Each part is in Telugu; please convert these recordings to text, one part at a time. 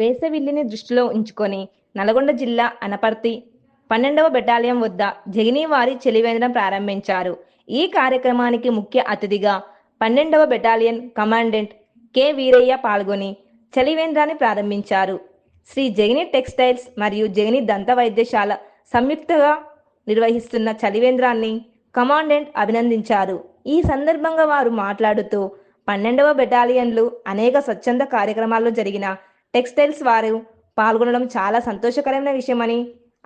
వేసవిల్లిని దృష్టిలో ఉంచుకొని నల్గొండ జిల్లా అనపర్తి 12వ బెటాలియన్ వద్ద జగనీవారి చలివేంద్రం ప్రారంభించారు. ఈ కార్యక్రమానికి ముఖ్య అతిథిగా 12వ బెటాలియన్ కమాండెంట్ కె వీరయ్య పాల్గొని చలివేంద్రాన్ని ప్రారంభించారు. శ్రీ జగని టెక్స్టైల్స్ మరియు జగని దంత వైద్యశాల సంయుక్తంగా నిర్వహిస్తున్న చలివేంద్రాన్ని కమాండెంట్ అభినందించారు. ఈ సందర్భంగా వారు మాట్లాడుతూ 12వ బెటాలియన్లు అనేక స్వచ్ఛంద కార్యక్రమాల్లో జరిగిన టెక్స్టైల్స్ వారు పాల్గొనడం చాలా సంతోషకరమైన విషయమని,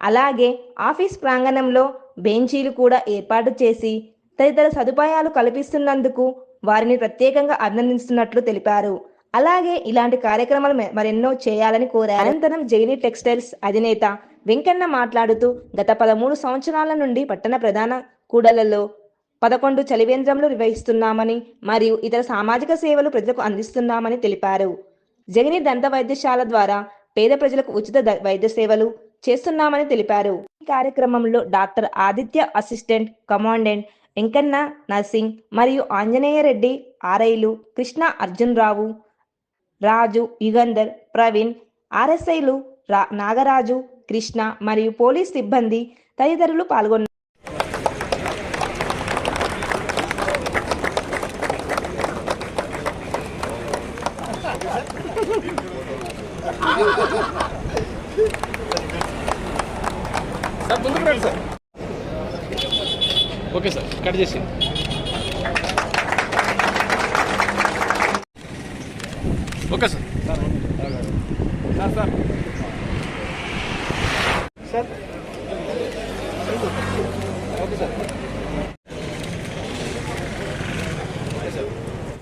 అలాగే ఆఫీస్ ప్రాంగణంలో బెంచీలు కూడా ఏర్పాటు చేసి తదితర సదుపాయాలు కల్పిస్తున్నందుకు వారిని ప్రత్యేకంగా అభినందిస్తున్నట్లు తెలిపారు. అలాగే ఇలాంటి కార్యక్రమాలు మరెన్నో చేయాలని కోరారు. అనంతరం జగని టెక్స్టైల్స్ అధినేత వెంకన్న మాట్లాడుతూ గత 13 సంవత్సరాల నుండి పట్టణ ప్రధాన కూడళ్లలో 11 చలివేంద్రంలో నిర్వహిస్తున్నామని మరియు ఇతర సామాజిక సేవలు ప్రజలకు అందిస్తున్నామని తెలిపారు. జగని దంత వైద్యశాల ద్వారా పేద ప్రజలకు ఉచిత వైద్య సేవలు చేస్తున్నామని తెలిపారు. ఈ కార్యక్రమంలో doctor Aditya assistant commandant Venkanna nursing మరియు ఆంజనేయ రెడ్డి ఆర్ఐలు కృష్ణ అర్జున్ రావు, రాజు, యుగంధర్, ప్రవీణ్, ఆర్ఎస్ఐలు నాగరాజు, కృష్ణ మరియు పోలీస్ సిబ్బంది తదితరులు పాల్గొన్నారు. సార్ ముందుకు రండి సార్. ఓకే సార్, కట్ చేసి ఓకే సార్. సార్